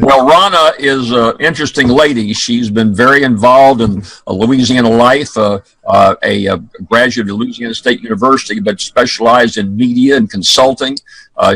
Well, Rana is an interesting lady. She's been very involved in Louisiana life, a graduate of Louisiana State University, but specialized in media and consulting.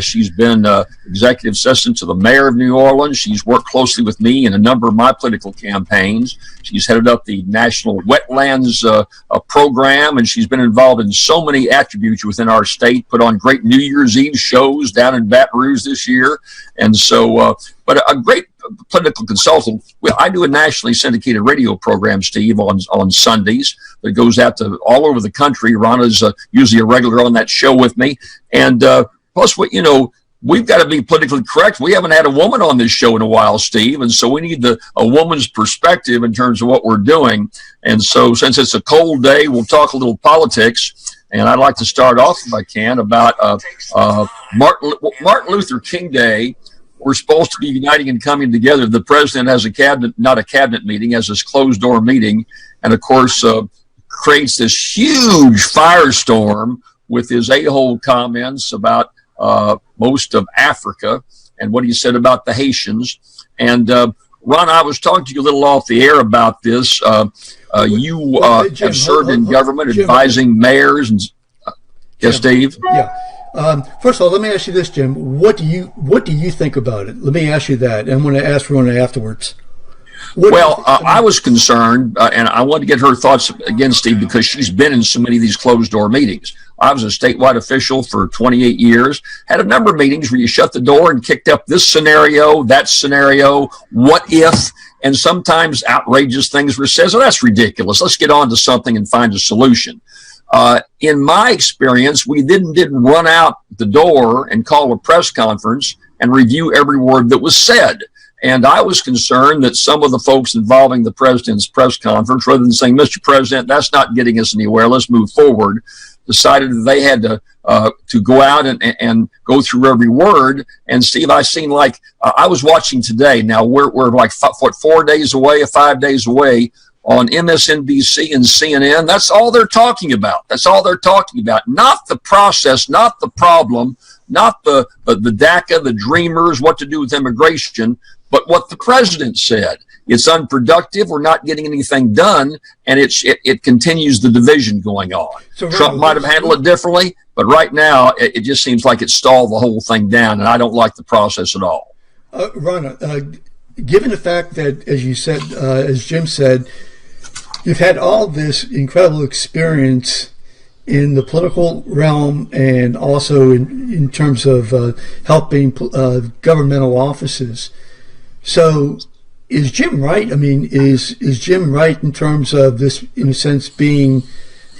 She's been executive assistant to the mayor of New Orleans. She's worked closely with me in a number of my political campaigns. She's headed up the National Wetlands program, and she's been involved in so many attributes within our state, put on great New Year's Eve shows down in Baton Rouge this year. And so, but a great political consultant. Well, I do a nationally syndicated radio program, Steve, on Sundays that goes out to all over the country. Rana's usually a regular on that show with me. And plus, we've got to be politically correct. We haven't had a woman on this show in a while, Steve, and so we need a woman's perspective in terms of what we're doing. And so since it's a cold day, we'll talk a little politics. And I'd like to start off, if I can, about Martin Luther King Day. We're supposed to be uniting and coming together. The president has a cabinet, not a cabinet meeting, has this closed-door meeting, and, of course, creates this huge firestorm with his a-hole comments about most of Africa and what he said about the Haitians. And, Ron, I was talking to you a little off the air about this. You have served in government advising mayors. And yes, Steve? Yeah. First of all, let me ask you this, Jim. What do you think about it? Let me ask you that. I'm going to ask Rona afterwards. I was concerned, and I wanted to get her thoughts again, Steve, because she's been in so many of these closed-door meetings. I was a statewide official for 28 years, had a number of meetings where you shut the door and kicked up this scenario, that scenario, what if, and sometimes outrageous things were said, oh, that's ridiculous. Let's get on to something and find a solution. In my experience, we didn't run out the door and call a press conference and review every word that was said. And I was concerned that some of the folks involving the president's press conference, rather than saying, Mr. President, that's not getting us anywhere, let's move forward, decided that they had to go out and go through every word. And Steve, I seen I was watching today. Now we're like 4 days away, 5 days away on MSNBC and CNN. That's all they're talking about. That's all they're talking about. Not the process, not the problem, not the DACA, the dreamers, what to do with immigration, but what the president said. It's unproductive. We're not getting anything done, and it continues the division going on. So Trump might have handled it differently, but right now it just seems like it stalled the whole thing down, and I don't like the process at all. Ronna, given the fact that, as you said, as Jim said, you've had all this incredible experience in the political realm and also in terms of helping governmental offices. So is Jim right? I mean, is Jim right in terms of this, in a sense, being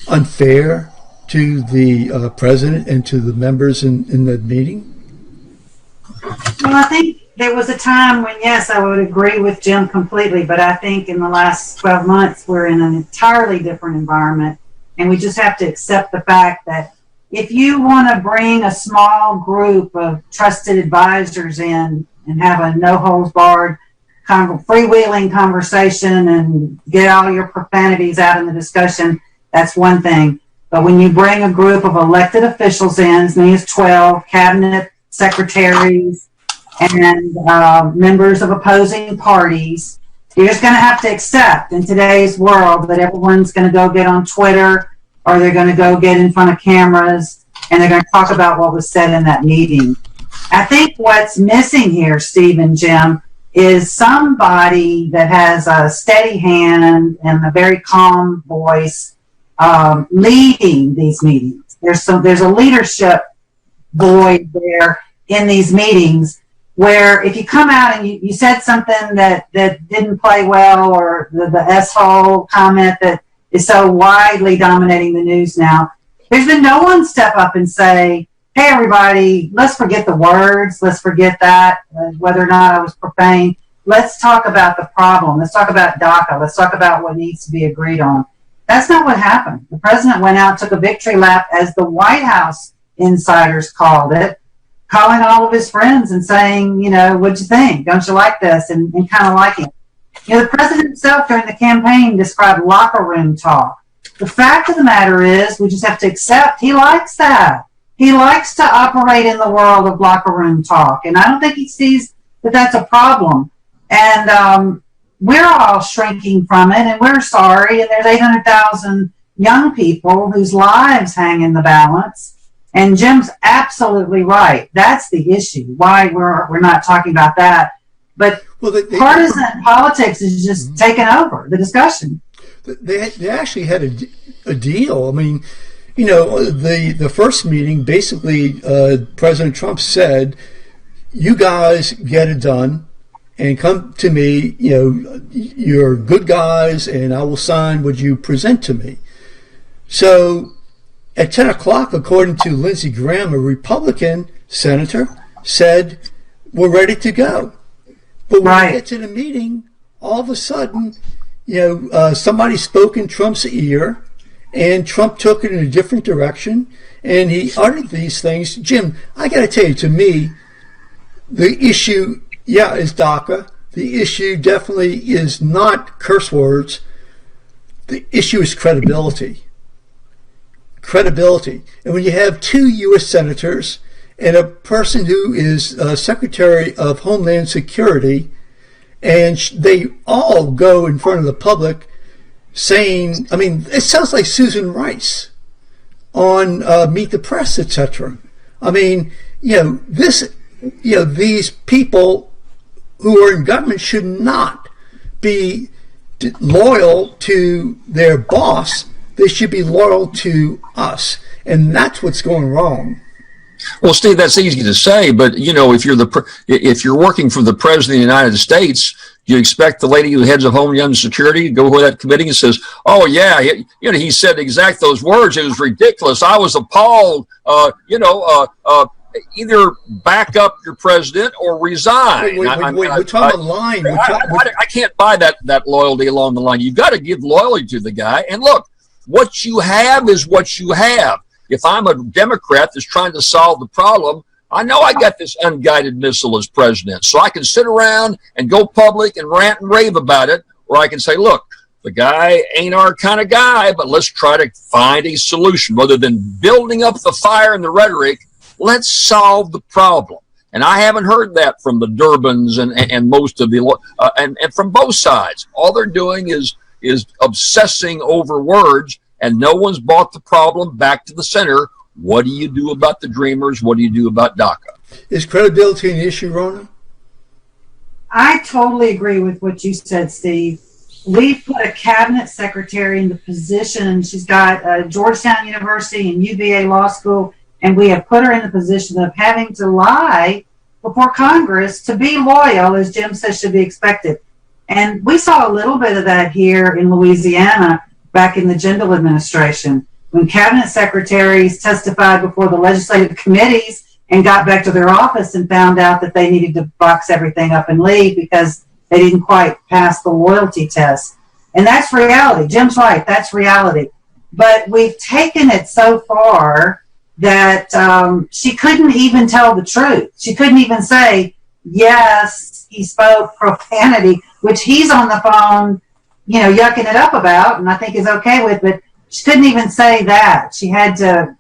unfair to the president and to the members in the meeting? Well, I think there was a time when, yes, I would agree with Jim completely, but I think in the last 12 months, we're in an entirely different environment, and we just have to accept the fact that if you want to bring a small group of trusted advisors in and have a no-holds-barred kind of freewheeling conversation and get all your profanities out in the discussion, that's one thing. But when you bring a group of elected officials in, as many as 12, cabinet secretaries, and members of opposing parties, you're just going to have to accept in today's world that everyone's going to go get on Twitter or they're going to go get in front of cameras and they're going to talk about what was said in that meeting. I think what's missing here, Steve and Jim, is somebody that has a steady hand and a very calm voice leading these meetings. There's a leadership void there in these meetings where if you come out and you said something that didn't play well, or the S-hole comment that is so widely dominating the news now, there's been no one step up and say, hey, everybody, let's forget the words. Let's forget that, whether or not I was profane. Let's talk about the problem. Let's talk about DACA. Let's talk about what needs to be agreed on. That's not what happened. The president went out, took a victory lap, as the White House insiders called it, calling all of his friends and saying, what'd you think? Don't you like this? And kind of like it. The president himself during the campaign described locker room talk. The fact of the matter is we just have to accept he likes that. He likes to operate in the world of locker room talk. And I don't think he sees that that's a problem. And we're all shrinking from it, and we're sorry. And there's 800,000 young people whose lives hang in the balance. And Jim's absolutely right. That's the issue. Why we're not talking about that. But partisan politics is just taking over the discussion. They actually had a deal. I mean, you know, the first meeting, basically, President Trump said, "You guys get it done, and come to me. You know, you're good guys, and I will sign what you present to me." So, at 10 o'clock, according to Lindsey Graham, a Republican senator, said, "We're ready to go." But when we get to the meeting, all of a sudden, you know, somebody spoke in Trump's ear, and Trump took it in a different direction, and he uttered these things. Jim, I got to tell you, to me, the issue, is DACA. The issue definitely is not curse words. The issue is credibility. Credibility. And when you have two U.S. senators and a person who is Secretary of Homeland Security, and they all go in front of the public saying, I mean, it sounds like Susan Rice on Meet the Press, etc. I mean, these people who are in government should not be loyal to their boss. They should be loyal to us, and that's what's going wrong. Well, Steve, that's easy to say, but you know, if you're working for the President of the United States, you expect the lady who heads of Homeland Security to go to that committee and says, "Oh yeah, he said exact those words. It was ridiculous. I was appalled. Either back up your president or resign." We're talking about line. I can't buy that loyalty along the line. You've got to give loyalty to the guy. And look, what you have is what you have. If I'm a Democrat that's trying to solve the problem, I know I got this unguided missile as president, so I can sit around and go public and rant and rave about it, or I can say, look, the guy ain't our kind of guy, but let's try to find a solution. Rather than building up the fire and the rhetoric, let's solve the problem. And I haven't heard that from the Durbins and most of the and from both sides. All they're doing is obsessing over words, and no one's brought the problem back to the center. What do you do about the Dreamers? What do you do about DACA? Is credibility an issue, Rona? I totally agree with what you said, Steve. We put a cabinet secretary in the position. She's got Georgetown University and UVA Law School, and we have put her in the position of having to lie before Congress to be loyal, as Jim says should be expected. And we saw a little bit of that here in Louisiana back in the Jindal administration, when cabinet secretaries testified before the legislative committees and got back to their office and found out that they needed to box everything up and leave because they didn't quite pass the loyalty test. And that's reality. Jim's right. That's reality. But we've taken it so far that she couldn't even tell the truth. She couldn't even say, yes, he spoke profanity, which he's on the phone, yucking it up about, and I think is okay with, but she couldn't even say that. She had to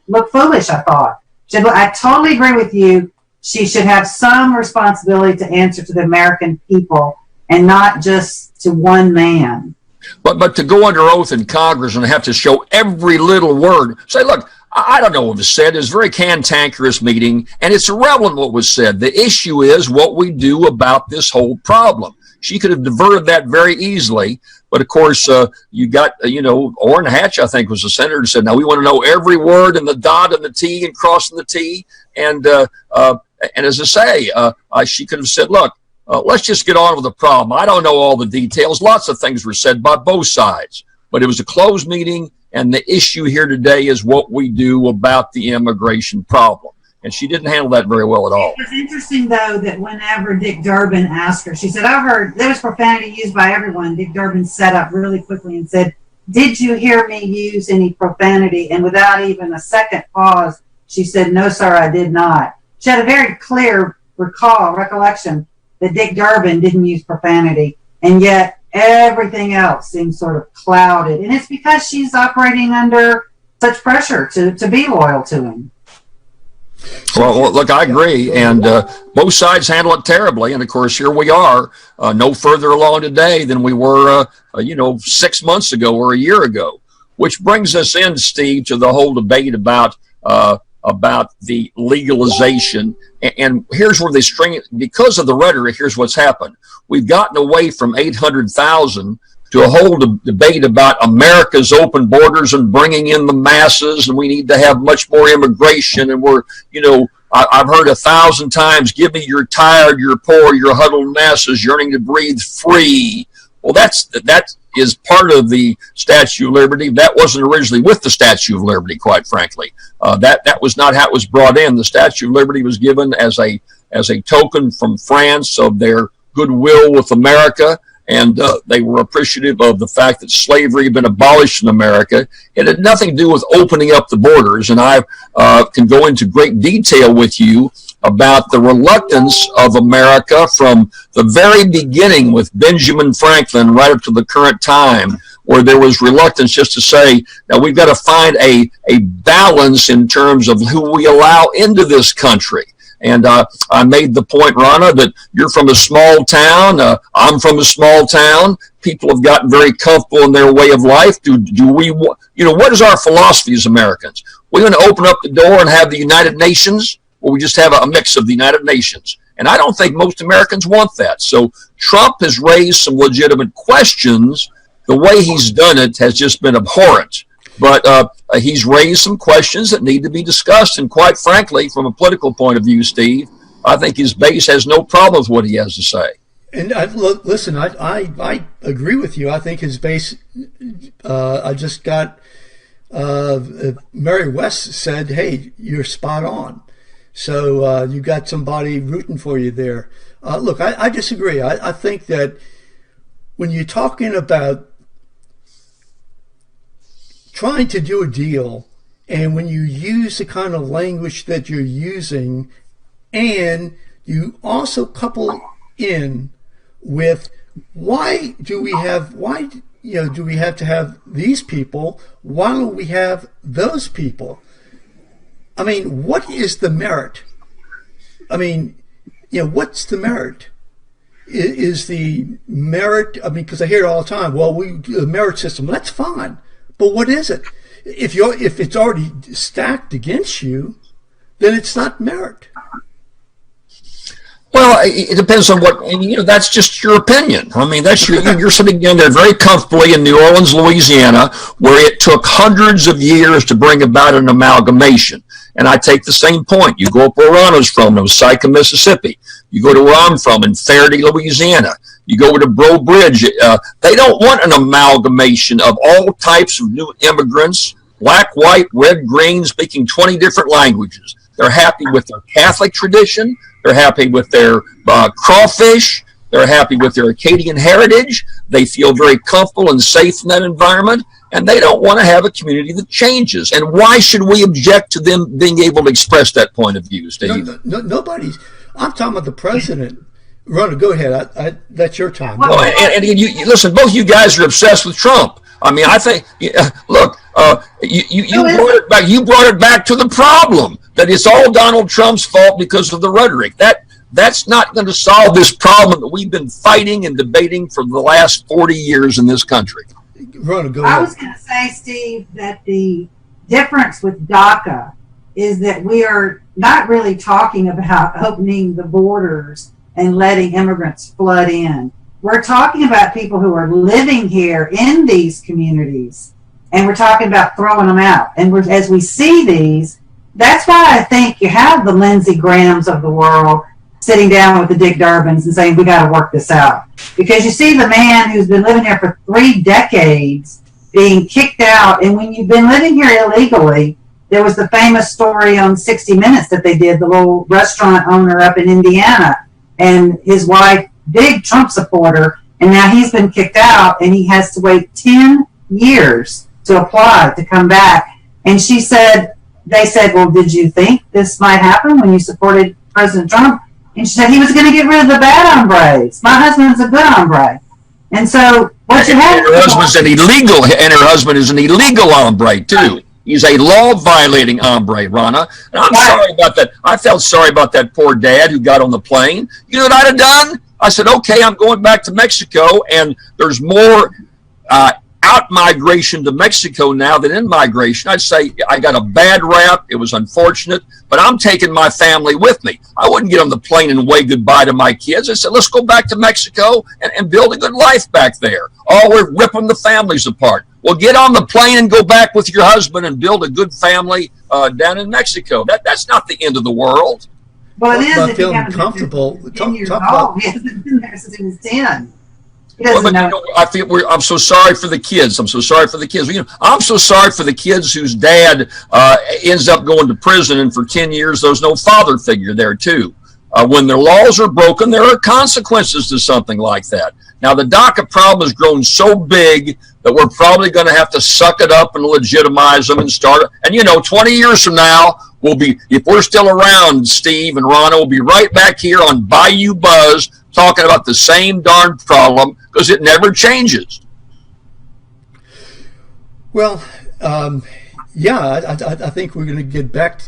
look foolish, I thought. I totally agree with you. She should have some responsibility to answer to the American people and not just to one man. But to go under oath in Congress and have to show every little word, say, look, I don't know what was said. It was a very cantankerous meeting, and it's irrelevant what was said. The issue is what we do about this whole problem. She could have diverted that very easily. But of course, you got, Orrin Hatch, I think, was the senator who said, now we want to know every word and the dot and the T and crossing the T. And as I say, she could have said, look, let's just get on with the problem. I don't know all the details. Lots of things were said by both sides. But it was a closed meeting, and the issue here today is what we do about the immigration problem. And she didn't handle that very well at all. It was interesting, though, that whenever Dick Durbin asked her, she said, I heard there was profanity used by everyone. Dick Durbin sat up really quickly and said, did you hear me use any profanity? And without even a second pause, she said, no, sir, I did not. She had a very clear recollection that Dick Durbin didn't use profanity. And yet everything else seems sort of clouded. And it's because she's operating under such pressure to be loyal to him. Well, look, I agree, and both sides handle it terribly. And of course, here we are, no further along today than we were, 6 months ago or a year ago. Which brings us in, Steve, to the whole debate about the legalization. And here's where they string it because of the rhetoric. Here's what's happened: we've gotten away from 800,000 to a whole debate about America's open borders and bringing in the masses, and we need to have much more immigration. And we're, I've heard 1,000 times, give me your tired, your poor, your huddled masses yearning to breathe free. Well, that is part of the Statue of Liberty. That wasn't originally with the Statue of Liberty, quite frankly. That was not how it was brought in. The Statue of Liberty was given as a token from France of their goodwill with America. And they were appreciative of the fact that slavery had been abolished in America. It had nothing to do with opening up the borders. And I can go into great detail with you about the reluctance of America from the very beginning with Benjamin Franklin right up to the current time, where there was reluctance just to say, now we've got to find a balance in terms of who we allow into this country. And I made the point, Rana, that you're from a small town. I'm from a small town. People have gotten very comfortable in their way of life. Do we, what is our philosophy as Americans? We're going to open up the door and have the United Nations, or we just have a mix of the United Nations? And I don't think most Americans want that. So Trump has raised some legitimate questions. The way he's done it has just been abhorrent. But he's raised some questions that need to be discussed. And quite frankly, from a political point of view, Steve, I think his base has no problem with what he has to say. And listen, I agree with you. I think his base, I just got, Mary West said, hey, you're spot on. So you got somebody rooting for you there. Look, I disagree. I think that when you're talking about trying to do a deal, and when you use the kind of language that you're using, and you also couple in with why do we have to have these people? Why don't we have those people? I mean, what is the merit? I mean, what's the merit? Is the merit? I mean, because I hear it all the time. Well, the merit system. That's fine. But what is it? If it's already stacked against you, then it's not merit. Well, it depends on what, and that's just your opinion. I mean, that's you're sitting down there very comfortably in New Orleans, Louisiana, where it took hundreds of years to bring about an amalgamation. And I take the same point. You go up where Ronald's from, Osaka, Mississippi. You go to where I'm from in Faraday, Louisiana. You go to Breaux Bridge. They don't want an amalgamation of all types of new immigrants, black, white, red, green, speaking 20 different languages. They're happy with their Catholic tradition. They're happy with their crawfish. They're happy with their Acadian heritage. They feel very comfortable and safe in that environment. And they don't want to have a community that changes. And why should we object to them being able to express that point of view, Steve? Nobody's. I'm talking about the president. Ronna, go ahead. That's your time. Well, and you listen, both you guys are obsessed with Trump. I mean, I think, look, you brought it back to the problem that it's all Donald Trump's fault because of the rhetoric. That's not going to solve this problem that we've been fighting and debating for the last 40 years in this country. Ronna, go ahead. I was going to say, Steve, that the difference with DACA is that we are not really talking about opening the borders and letting immigrants flood in. We're talking about people who are living here in these communities, and we're talking about throwing them out. And as we see these, that's why I think you have the Lindsey Grahams of the world sitting down with the Dick Durbins and saying, we got to work this out. Because you see the man who's been living here for 3 decades being kicked out, and when you've been living here illegally, there was the famous story on 60 Minutes that they did, the little restaurant owner up in Indiana, and his wife, big Trump supporter, and now he's been kicked out, and he has to wait 10 years to apply to come back. And they said, well, did you think this might happen when you supported President Trump? And she said he was going to get rid of the bad hombres. My husband's a good hombre. And so what you have... Her husband is an illegal hombre, too. He's a law-violating hombre, Rana. And I'm sorry about that. I felt sorry about that poor dad who got on the plane. You know what I'd have done? I said, okay, I'm going back to Mexico, and there's more out-migration to Mexico now than in-migration. I'd say I got a bad rap. It was unfortunate, but I'm taking my family with me. I wouldn't get on the plane and wave goodbye to my kids. I said, let's go back to Mexico and build a good life back there. Oh, we're ripping the families apart. Well, get on the plane and go back with your husband and build a good family down in Mexico. That's not the end of the world. Well, it is. About feeling comfortable. Talk about. He hasn't been there since he was 10. I'm so sorry for the kids. I'm so sorry for the kids. I'm so sorry for the kids whose dad ends up going to prison, and for 10 years there's no father figure there too. When their laws are broken, there are consequences to something like that. Now, the DACA problem has grown so big that we're probably going to have to suck it up and legitimize them and start. And 20 years from now, we'll be, if we're still around, Steve and Rana, we'll be right back here on Bayou Buzz talking about the same darn problem because it never changes. Well, yeah, I think we're going to get back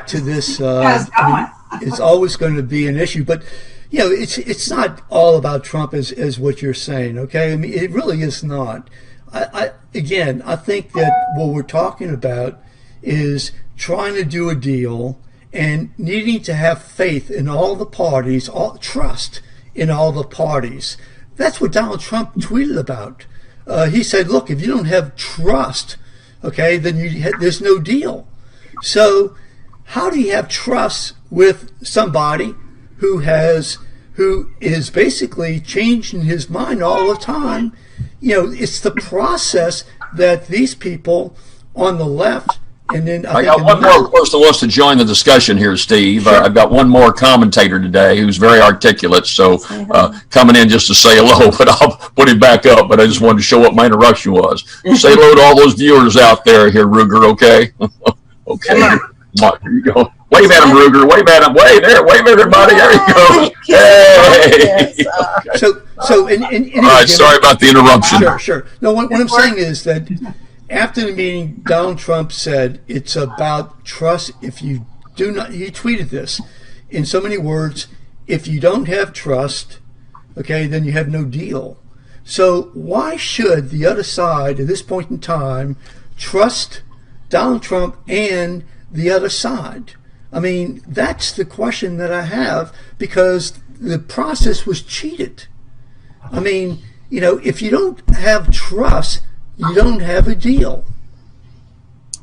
to this. It's always going to be an issue, but it's not all about Trump as what you're saying. Okay, I mean, it really is not. I think that what we're talking about is trying to do a deal and needing to have faith in all the parties, trust in all the parties. That's what Donald Trump tweeted about. He said, look, if you don't have trust, okay, then there's no deal. So how do you have trust with somebody who is basically changing his mind all the time? It's the process that these people on the left, and then I got one more person who wants to join the discussion here, Steve. Sure. I've got one more commentator today who's very articulate, so coming in just to say hello, but I'll put him back up. But I just wanted to show what my interruption was. Say hello to all those viewers out there here, Ruger, okay? Okay. Here you go. Wave at him, Ruger. Wave at him. Wave there. Wave everybody. There you go. Hey. Okay. So all right. Sorry about the interruption. Sure. No, what I'm saying is that after the meeting, Donald Trump said it's about trust. If you do not, he tweeted this in so many words. If you don't have trust, okay, then you have no deal. So why should the other side at this point in time trust Donald Trump and the other side? I mean, that's the question that I have, because the process was cheated. I mean, if you don't have trust, you don't have a deal.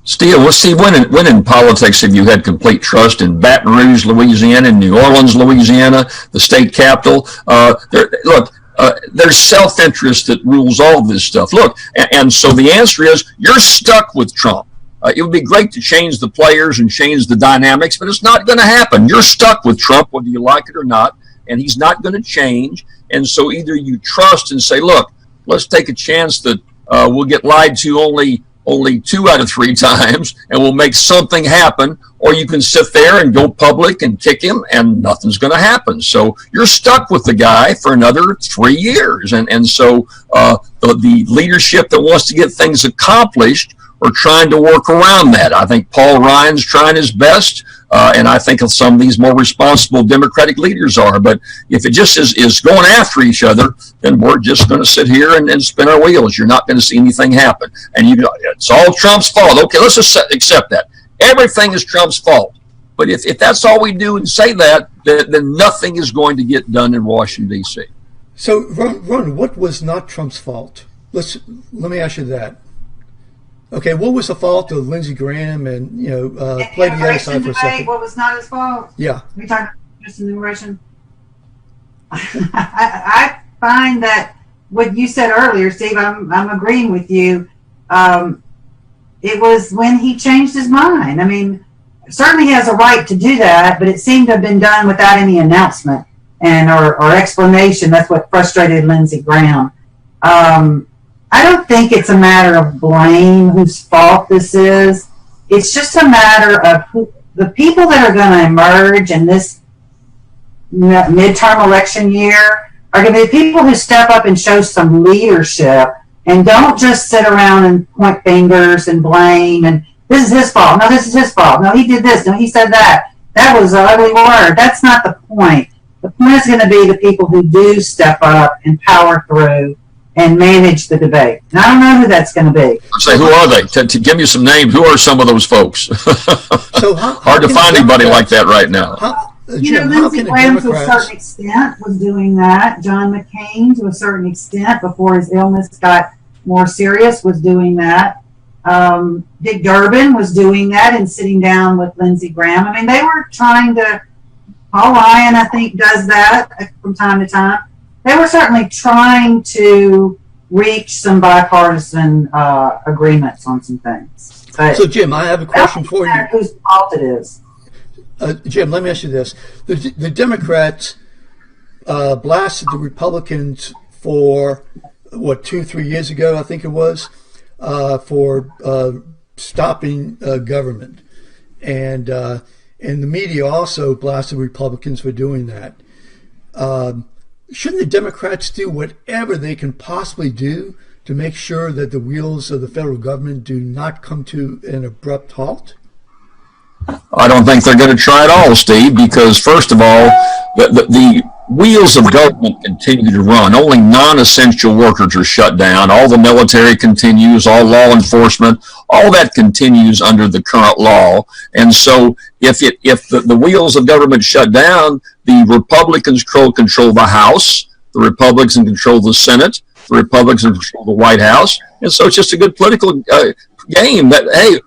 Steve, let's see, when in politics have you had complete trust in Baton Rouge, Louisiana, and New Orleans, Louisiana, the state capital? There's self-interest that rules all of this stuff. Look, and so the answer is you're stuck with Trump. It would be great to change the players and change the dynamics, but it's not going to happen. You're stuck with Trump, whether you like it or not, and he's not going to change. And so either you trust and say, look, let's take a chance that we'll get lied to only 2 out of 3 times, and we'll make something happen, or you can sit there and go public and kick him, and nothing's going to happen. So you're stuck with the guy for another 3 years. And so the leadership that wants to get things accomplished are trying to work around that. I think Paul Ryan's trying his best, and I think some of these more responsible Democratic leaders are. But if it just is going after each other, then we're just going to sit here and spin our wheels. You're not going to see anything happen. And it's all Trump's fault. Okay, let's accept that. Everything is Trump's fault. But if that's all we do and say that, then nothing is going to get done in Washington, D.C. So, Ron, what was not Trump's fault? Let me ask you that. Okay, what was the fault of Lindsey Graham and play the other side for a second? What was not his fault? Yeah. We talked about just immigration. I find that what you said earlier, Steve, I'm agreeing with you. It was when he changed his mind. I mean, certainly he has a right to do that, but it seemed to have been done without any announcement or explanation. That's what frustrated Lindsey Graham. I don't think it's a matter of blame, whose fault this is. It's just a matter of the people that are going to emerge in this midterm election year are going to be people who step up and show some leadership And don't just sit around and point fingers and blame and this is his fault. No, this is his fault. No, he did this. No, he said that. That was an ugly word. That's not the point. The point is going to be the people who do step up and power through and manage the debate. And I don't know who that's going to be. Say, who are they? To give me some names, who are some of those folks? So hard to find anybody like that right now. Lindsey Graham to a certain extent was doing that. John McCain to a certain extent before his illness got more serious was doing that. Dick Durbin was doing that and sitting down with Lindsey Graham. I mean, they were trying to, Paul Ryan, I think, does that from time to time. They were certainly trying to reach some bipartisan agreements on some things. But so, Jim, I have a question for you. Whose fault it is. Jim, let me ask you this. The Democrats blasted the Republicans for, 2-3 years ago, I think it was, for stopping government. And the media also blasted Republicans for doing that. Shouldn't the Democrats do whatever they can possibly do to make sure that the wheels of the federal government do not come to an abrupt halt? I don't think they're going to try at all, Steve, because first of all, the wheels of government continue to run. Only non-essential workers are shut down. All the military continues, all law enforcement, all that continues under the current law. And so if the wheels of government shut down, the Republicans control the House, the Republicans control the Senate, the Republicans control the White House. And so it's just a good political game that, hey,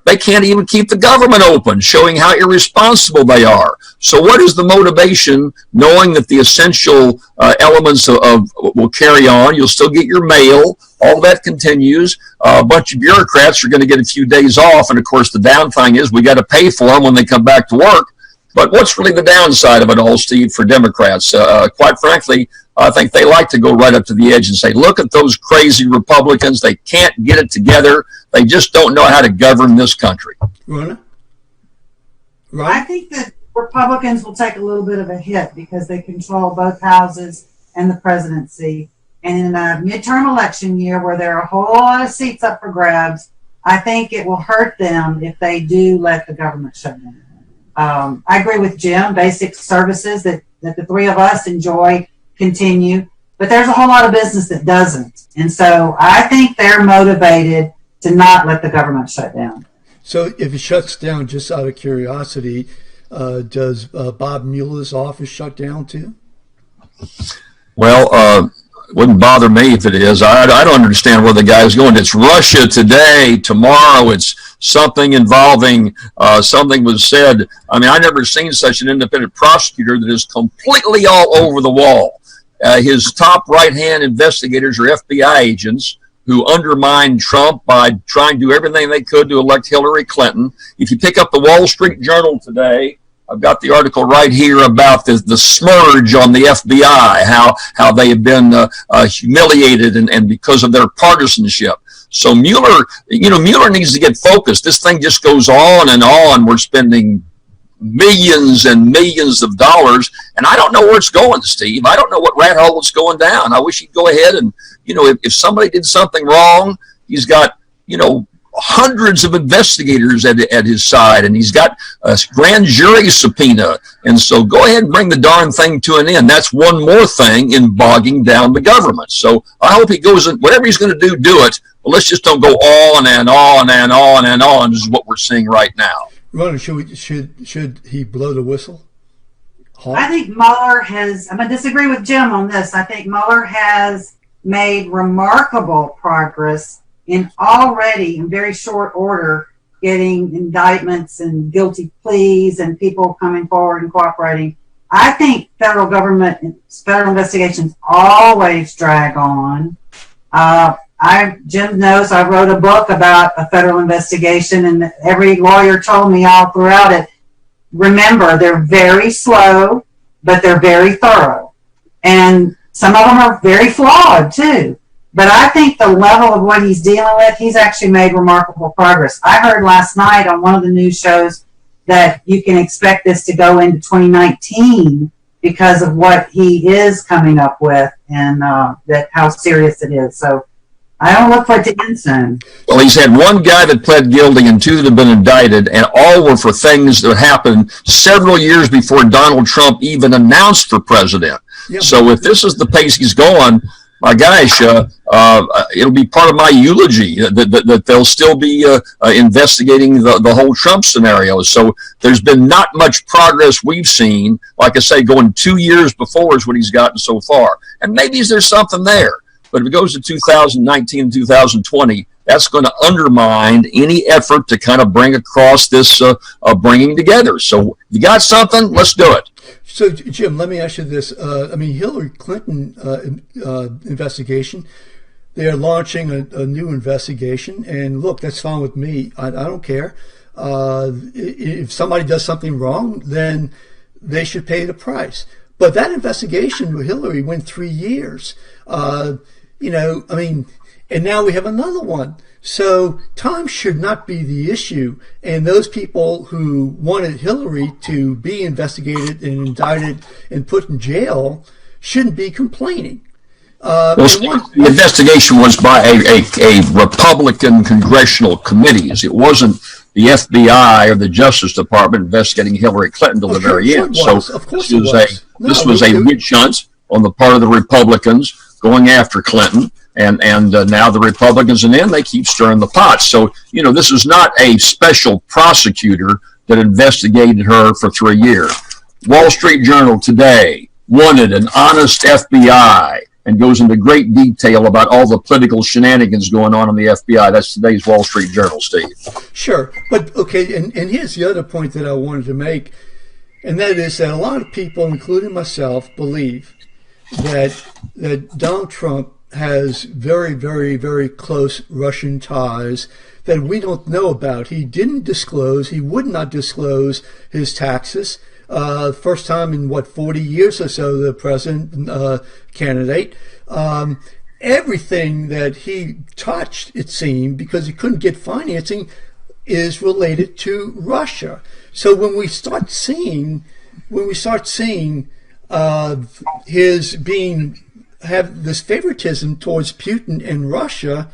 they can't even keep the government open, showing how irresponsible they are. So what is the motivation, knowing that the essential elements of will carry on? You'll still get your mail. All that continues. A bunch of bureaucrats are going to get a few days off. And, of course, the down thing is we got to pay for them when they come back to work. But what's really the downside of it all, Steve, for Democrats? Quite frankly, I think they like to go right up to the edge and say, look at those crazy Republicans. They can't get it together. They just don't know how to govern this country. Ronna? Right. I think that Republicans will take a little bit of a hit because they control both houses and the presidency. And in a midterm election year where there are a whole lot of seats up for grabs, I think it will hurt them if they do let the government shut down. I agree with Jim. Basic services that the three of us enjoy continue, but there's a whole lot of business that doesn't. And so I think they're motivated to not let the government shut down. So if it shuts down, just out of curiosity, does Bob Mueller's office shut down too? Well, it wouldn't bother me if it is. I don't understand where the guy's going. It's Russia today. Tomorrow it's something involving, something was said. I mean, I've never seen such an independent prosecutor that is completely all over the wall. His top right-hand investigators are FBI agents who undermined Trump by trying to do everything they could to elect Hillary Clinton. If you pick up the Wall Street Journal today, I've got the article right here about the smurge on the FBI, how they have been humiliated and because of their partisanship. So Mueller needs to get focused. This thing just goes on and on. We're spending millions and millions of dollars, and I don't know where it's going, Steve. I don't know what rat hole it's going down. I wish he'd go ahead and, if somebody did something wrong, he's got, hundreds of investigators at his side, and he's got a grand jury subpoena. And so go ahead and bring the darn thing to an end. That's one more thing in bogging down the government. So I hope he goes, whatever he's going to do it. But let's just don't go on and on and on and on. This is what we're seeing right now. Ronna, should he blow the whistle? I think Mueller has, I'm going to disagree with Jim on this. I think Mueller has made remarkable progress in already, in very short order, getting indictments and guilty pleas and people coming forward and cooperating. I think federal investigations always drag on. Jim knows I wrote a book about a federal investigation, and every lawyer told me all throughout it, remember, they're very slow, but they're very thorough. And some of them are very flawed, too. But I think the level of what he's dealing with, he's actually made remarkable progress. I heard last night on one of the news shows that you can expect this to go into 2019 because of what he is coming up with and that how serious it is. So I don't look for it to end soon. Well, he's had one guy that pled guilty and two that have been indicted, and all were for things that happened several years before Donald Trump even announced for president. Yeah. So if this is the pace he's going, my gosh, it'll be part of my eulogy that they'll still be investigating the whole Trump scenario. So there's been not much progress we've seen. Like I say, going 2 years before is what he's gotten so far. And maybe there's something there. But if it goes to 2019, 2020, that's going to undermine any effort to kind of bring across this bringing together. So you got something, let's do it. So, Jim, let me ask you this. Hillary Clinton investigation, they're launching a new investigation. And look, that's fine with me. I don't care. If somebody does something wrong, then they should pay the price. But that investigation with Hillary went 3 years. And now we have another one. So time should not be the issue. And those people who wanted Hillary to be investigated and indicted and put in jail shouldn't be complaining. The investigation was by a Republican congressional committees. It wasn't the FBI or the Justice Department investigating Hillary Clinton till the very end. So this was a witch hunt on the part of the Republicans going after Clinton, and now the Republicans and then they keep stirring the pot. So, this is not a special prosecutor that investigated her for 3 years. Wall Street Journal today wanted an honest FBI and goes into great detail about all the political shenanigans going on in the FBI. That's today's Wall Street Journal, Steve. Sure. But, okay, and here's the other point that I wanted to make, and that is that a lot of people, including myself, believe that Donald Trump has very, very, very close Russian ties that we don't know about. He didn't disclose, he would not disclose his taxes. First time in 40 years or so, the president candidate. Everything that he touched, it seemed, because he couldn't get financing, is related to Russia. So when we start seeing his have this favoritism towards Putin and Russia,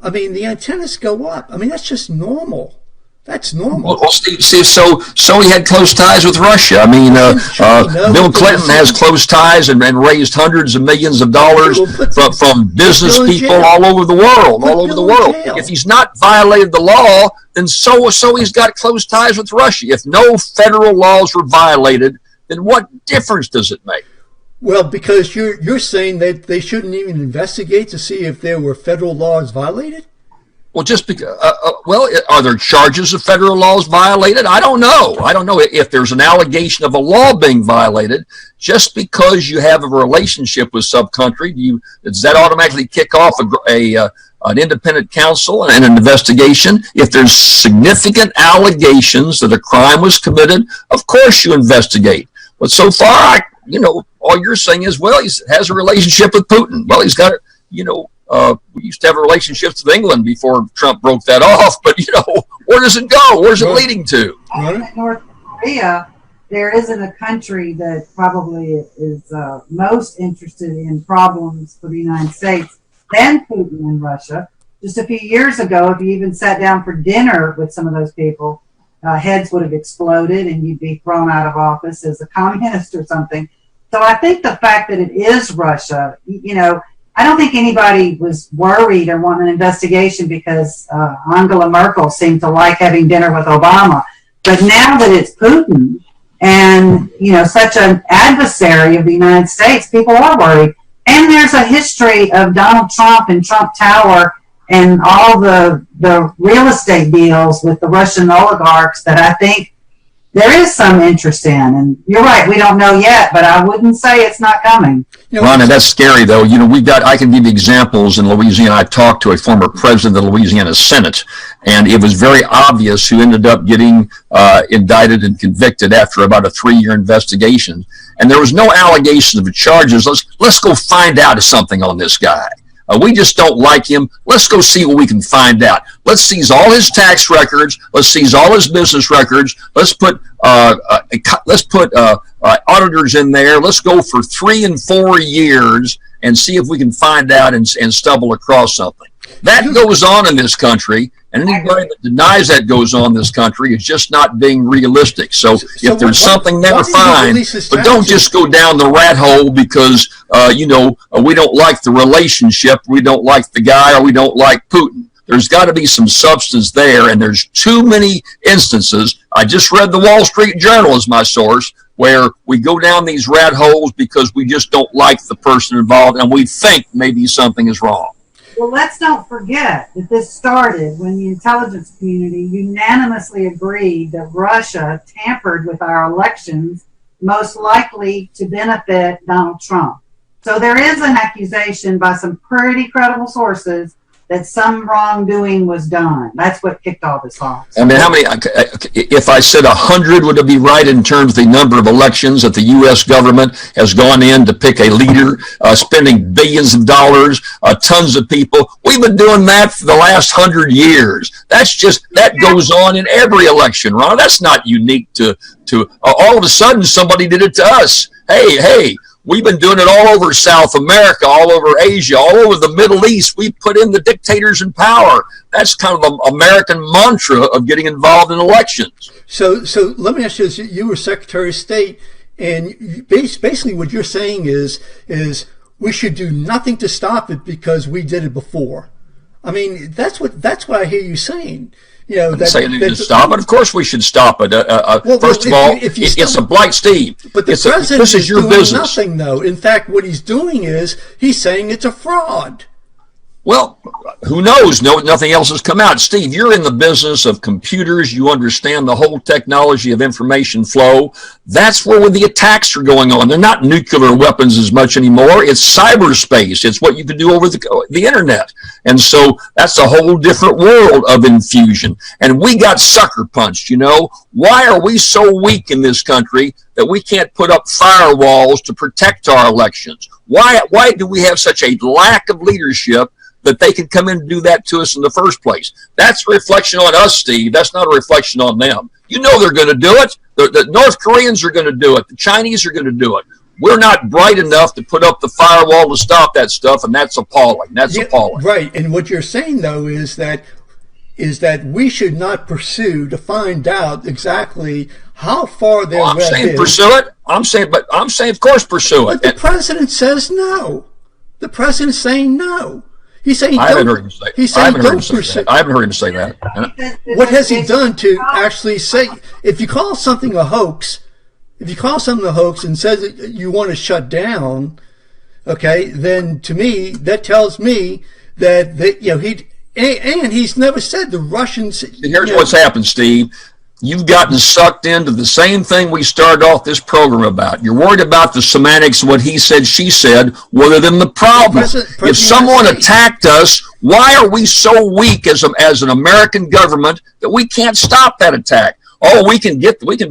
the antennas go up. That's just normal. That's normal. Well, Steve, so he had close ties with Russia. Bill Clinton has close ties and raised hundreds of millions of dollars from business people all over the world. If he's not violated the law, then so he's got close ties with Russia. If no federal laws were violated, then what difference does it make? Well, because you're saying that they shouldn't even investigate to see if there were federal laws violated? Well, just because, are there charges of federal laws violated? I don't know. If there's an allegation of a law being violated, just because you have a relationship with some country, does that automatically kick off an independent counsel and an investigation? If there's significant allegations that a crime was committed, of course you investigate. But so far, all you're saying is, he has a relationship with Putin. Well, he's got we used to have relationships with England before Trump broke that off, but where does it go? Where's it leading to? In North Korea, there isn't a country that probably is most interested in problems for the United States than Putin and Russia. Just a few years ago, if you even sat down for dinner with some of those people, heads would have exploded and you'd be thrown out of office as a communist or something. So I think the fact that it is Russia, I don't think anybody was worried or wanted an investigation because Angela Merkel seemed to like having dinner with Obama. But now that it's Putin and, such an adversary of the United States, people are worried. And there's a history of Donald Trump and Trump Tower and all the real estate deals with the Russian oligarchs that I think there is some interest in. And you're right, we don't know yet, but I wouldn't say it's not coming. Rhonda, that's scary, though. I can give you examples in Louisiana. I talked to a former president of the Louisiana Senate, and it was very obvious who ended up getting indicted and convicted after about a 3-year investigation. And there was no allegations of charges. Let's go find out something on this guy. We just don't like him. Let's go see what we can find out. Let's seize all his tax records. Let's seize all his business records. Let's put auditors in there. Let's go for 3 and 4 years and see if we can find out and stumble across something. That goes on in this country, and anybody that denies that goes on in this country is just not being realistic. So if there's something there, fine, but don't just go down the rat hole because, we don't like the relationship, we don't like the guy, or we don't like Putin. There's got to be some substance there, and there's too many instances. I just read the Wall Street Journal as my source, where we go down these rat holes because we just don't like the person involved, and we think maybe something is wrong. Well, let's don't forget that this started when the intelligence community unanimously agreed that Russia tampered with our elections, most likely to benefit Donald Trump. So there is an accusation by some pretty credible sources that some wrongdoing was done. That's what kicked all this off. I mean, how many, if I said 100, would it be right in terms of the number of elections that the U.S. government has gone in to pick a leader, spending billions of dollars, tons of people? We've been doing that for the last 100 years. That goes on in every election, Ron. That's not unique to all of a sudden somebody did it to us. Hey, we've been doing it all over South America, all over Asia, all over the Middle East. We put in the dictators in power. That's kind of an American mantra of getting involved in elections. So let me ask you this. You were Secretary of State, and basically what you're saying is we should do nothing to stop it because we did it before. I mean, that's what I hear you saying. To stop it. Of course, we should stop it. First of all, it's a blight, Steve. But the president is doing nothing, though. In fact, what he's doing is he's saying it's a fraud. Well, who knows? Nothing else has come out. Steve, you're in the business of computers. You understand the whole technology of information flow. That's where the attacks are going on. They're not nuclear weapons as much anymore. It's cyberspace. It's what you can do over the internet. And so that's a whole different world of infusion. And we got sucker punched, Why are we so weak in this country that we can't put up firewalls to protect our elections? Why do we have such a lack of leadership that they can come in and do that to us in the first place? That's a reflection on us, Steve. That's not a reflection on them. They're going to do it. The North Koreans are going to do it. The Chinese are going to do it. We're not bright enough to put up the firewall to stop that stuff, and that's appalling. That's appalling. Right. And what you're saying, though, is that we should not pursue to find out exactly how far their web is. I'm saying pursue it. I'm saying, of course, pursue it. But the president says no. The president's saying no. He's saying I haven't heard him say that. I haven't heard him say that. What has he done to actually say, if you call something a hoax, and says that you want to shut down, okay, then to me, that tells me that he's never said the Russians. Here's what's happened, Steve. You've gotten sucked into the same thing we started off this program about. You're worried about the semantics of what he said, she said, rather than the problem. If someone attacked us, why are we so weak as an American government that we can't stop that attack? Oh, we can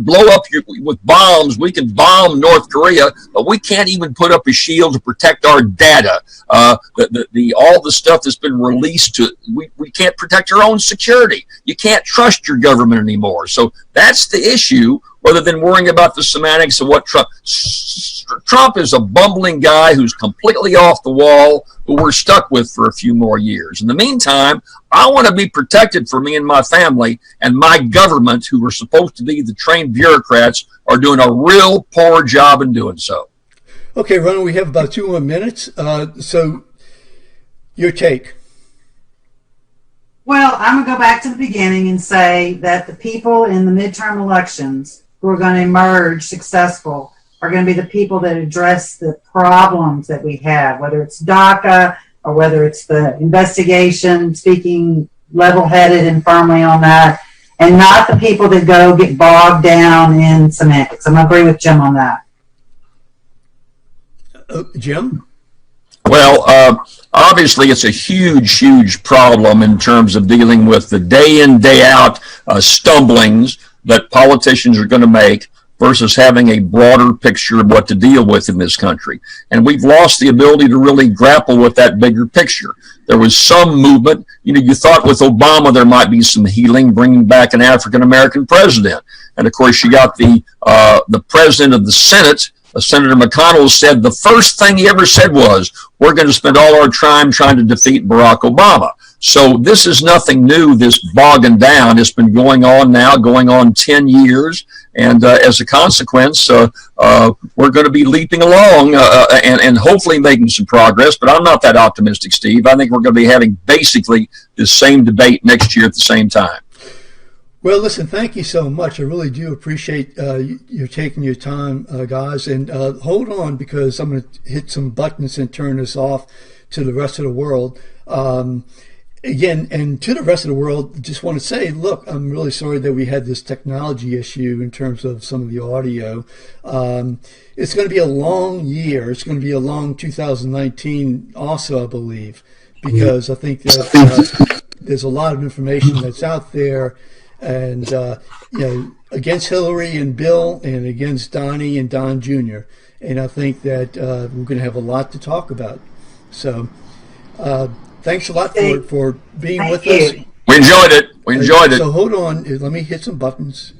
blow up with bombs. We can bomb North Korea, but we can't even put up a shield to protect our data. All the stuff that's been released we can't protect our own security. You can't trust your government anymore. So that's the issue, rather than worrying about the semantics of what Trump is a bumbling guy who's completely off the wall, who we're stuck with for a few more years. In the meantime, I want to be protected for me and my family, and my government, who are supposed to be the trained bureaucrats, are doing a real poor job in doing so. Okay, Ronald, we have about 2 more minutes. So your take. Well, I'm going to go back to the beginning and say that the people in the midterm elections who are going to emerge successful are going to be the people that address the problems that we have, whether it's DACA or whether it's the investigation, speaking level-headed and firmly on that, and not the people that get bogged down in semantics. I'm going to agree with Jim on that. Jim? Well, obviously it's a huge, huge problem in terms of dealing with the day in, day out stumblings that politicians are going to make versus having a broader picture of what to deal with in this country. And we've lost the ability to really grapple with that bigger picture. There was some movement. You thought with Obama there might be some healing, bringing back an African-American president. And of course, you got the president of the Senate Senator McConnell said the first thing he ever said was, we're going to spend all our time trying to defeat Barack Obama. So this is nothing new, this bogging down. It's been going on 10 years. And as a consequence, we're going to be leaping along and hopefully making some progress. But I'm not that optimistic, Steve. I think we're going to be having basically the same debate next year at the same time. Well, listen, thank you so much. I really do appreciate you taking your time, guys. And hold on, because I'm going to hit some buttons and turn this off to the rest of the world. Again, and to the rest of the world, just want to say, look, I'm really sorry that we had this technology issue in terms of some of the audio. It's going to be a long year. It's going to be a long 2019 also, I believe, because I think that there's a lot of information that's out there, and against Hillary and Bill and against Donnie and Don Jr. And I think that we're going to have a lot to talk about. So thanks a lot for being with us. We enjoyed it. We enjoyed it. So hold on. Let me hit some buttons.